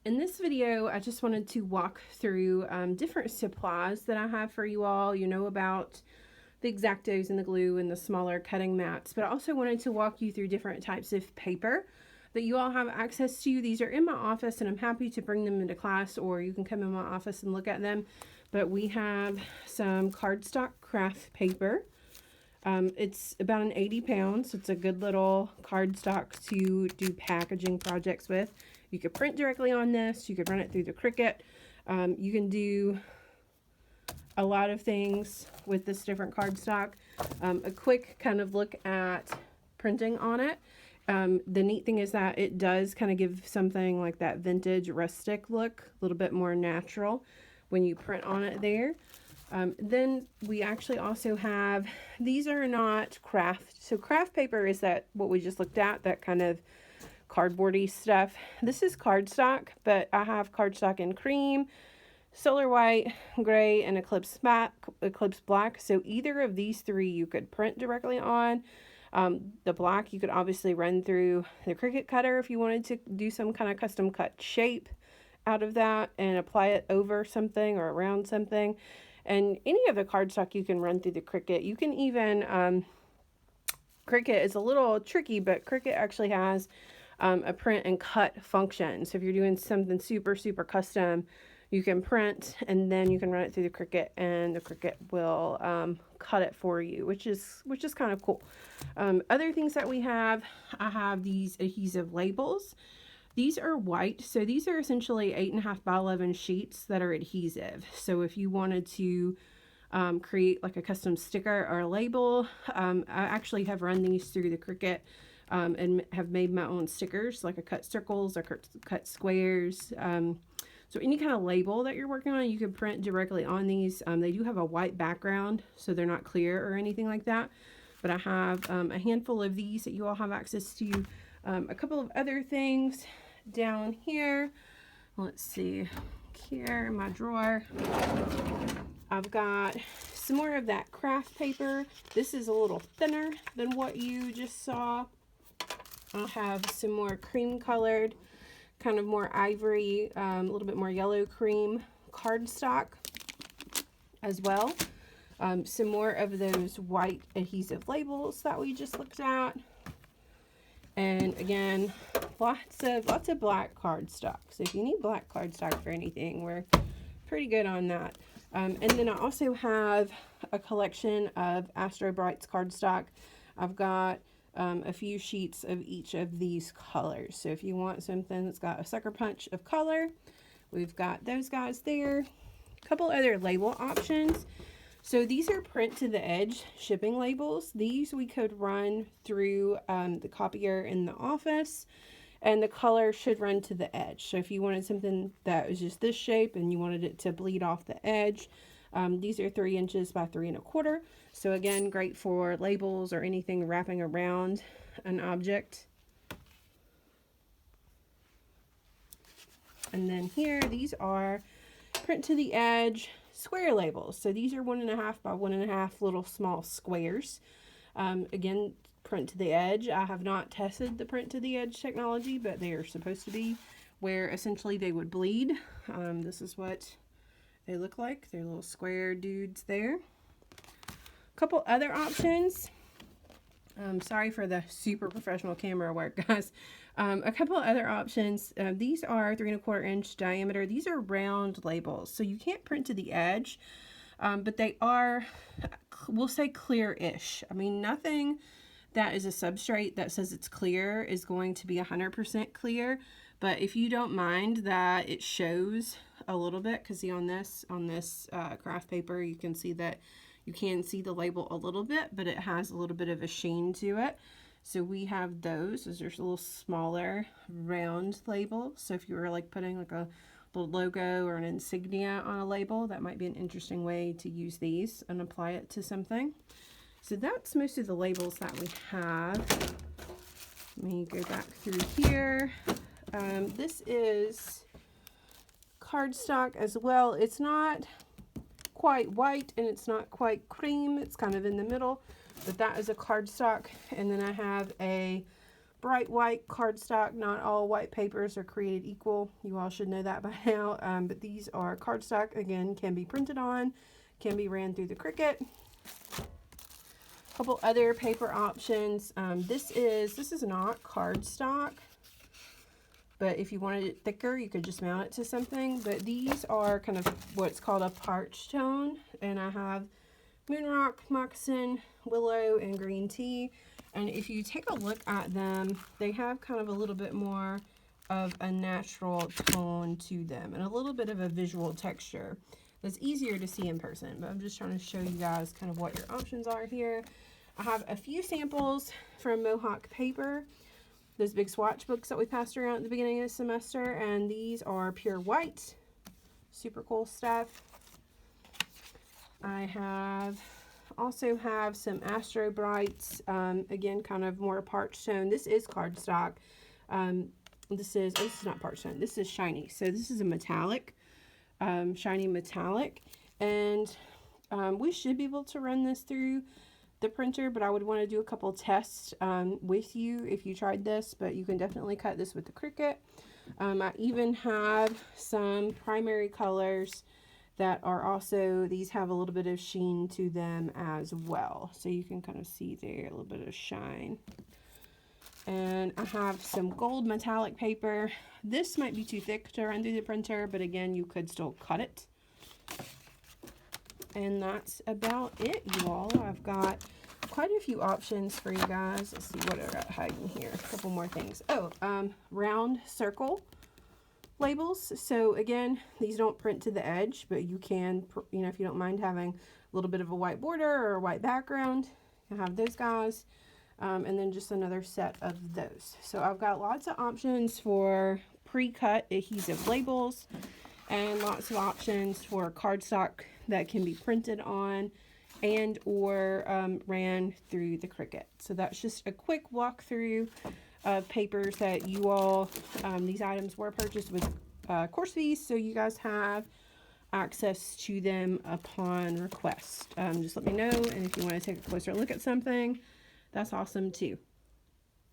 In this video, I just wanted to walk through different supplies that I have for you all. You know about the X-Actos and the glue and the smaller cutting mats, but I also wanted to walk you through different types of paper that you all have access to. These are in my office and I'm happy to bring them into class, or you can come in my office and look at them. But we have some cardstock craft paper. It's about an 80 pounds. So it's a good little cardstock to do packaging projects with. You could print directly on this. You could run it through the Cricut. You can do a lot of things with this different cardstock. A quick kind of look at printing on it. The neat thing is that it does kind of give something like that vintage rustic look, a little bit more natural when you print on it there. Then we actually also have, these are not craft. So craft paper is that what we just looked at, that kind of cardboardy stuff. This is cardstock, but I have cardstock in cream, solar white, gray, and eclipse black. So either of these three you could print directly on. The black you could obviously run through the Cricut cutter if you wanted to do some kind of custom cut shape out of that and apply it over something or around something. And any of the cardstock you can run through the Cricut. You can even, Cricut is a little tricky, but Cricut actually has a print and cut function. So if you're doing something super, super custom, you can print and then you can run it through the Cricut and the Cricut will cut it for you, which is kind of cool. Other things that we have, I have these adhesive labels. These are white, so these are essentially 8.5 by 11 sheets that are adhesive. So if you wanted to create like a custom sticker or a label, I actually have run these through the Cricut and have made my own stickers, like a cut circles or cut squares. So any kind of label that you're working on, you can print directly on these. They do have a white background, so they're not clear or anything like that. But I have a handful of these that you all have access to. A couple of other things down here. Let's see, here in my drawer, I've got some more of that craft paper. This is a little thinner than what you just saw. I'll have some more cream colored, kind of more ivory, a little bit more yellow cream cardstock as well. Some more of those white adhesive labels that we just looked at. And again, lots of black cardstock. So if you need black cardstock for anything, we're pretty good on that. And then I also have a collection of Astro Brights cardstock. I've got a few sheets of each of these colors. So if you want something that's got a sucker punch of color, we've got those guys there. A couple other label options. So these are print to the edge shipping labels. These we could run through the copier in the office, and the color should run to the edge. So if you wanted something that was just this shape and you wanted it to bleed off the edge, these are 3 inches by 3 1/4. So again, great for labels or anything wrapping around an object. And then here, these are print to the edge square labels. So these are 1.5 by 1.5 little small squares. Again, print to the edge. I have not tested the print to the edge technology, but they are supposed to be where essentially they would bleed. This is what they look like. They're little square dudes there. A couple other options. Sorry for the super professional camera work, guys. A couple other options. These are 3 1/4 inch diameter. These are round labels, so you can't print to the edge, but they are, we'll say, clear-ish. I mean, nothing that is a substrate that says it's clear is going to be 100% clear, but if you don't mind that it shows a little bit, because see on this craft paper, you can see that you can see the label a little bit, but it has a little bit of a sheen to it. So we have those. Those are a little smaller round labels. So if you were like putting like a little logo or an insignia on a label, that might be an interesting way to use these and apply it to something. So that's most of the labels that we have. Let me go back through here. This is cardstock as well. It's not quite white and it's not quite cream. It's kind of in the middle, but that is a cardstock. And then I have a bright white cardstock. Not all white papers are created equal. You all should know that by now. But these are cardstock. Again, can be printed on, can be ran through the Cricut. A couple other paper options. This is not cardstock, but if you wanted it thicker, you could just mount it to something. But these are kind of what's called a parch tone, and I have Moonrock, Moccasin, Willow, and Green Tea. And if you take a look at them, they have kind of a little bit more of a natural tone to them and a little bit of a visual texture that's easier to see in person. But I'm just trying to show you guys kind of what your options are here. I have a few samples from Mohawk Paper, those big swatch books that we passed around at the beginning of the semester, and these are pure white. Super cool stuff. I also have some Astro Brights, again, kind of more parch tone. This is cardstock. This is not parch tone. This is shiny. So this is a metallic, shiny metallic. And we should be able to run this through the printer, but I would want to do a couple tests with you if you tried this, but you can definitely cut this with the Cricut. I even have some primary colors that are also, these have a little bit of sheen to them as well. So you can kind of see there a little bit of shine. And I have some gold metallic paper. This might be too thick to run through the printer, but again, you could still cut it. And that's about it, you all. I've got quite a few options for you guys. Let's see what I got hiding here. A couple more things. Oh, round circle labels. So again, these don't print to the edge, but you can, you know, if you don't mind having a little bit of a white border or a white background, you have those guys. And then just another set of those. So I've got lots of options for pre-cut adhesive labels and lots of options for cardstock that can be printed on and or ran through the Cricut. So that's just a quick walkthrough of papers that you all, these items were purchased with course fees, so you guys have access to them upon request. Just let me know, and if you want to take a closer look at something, that's awesome too.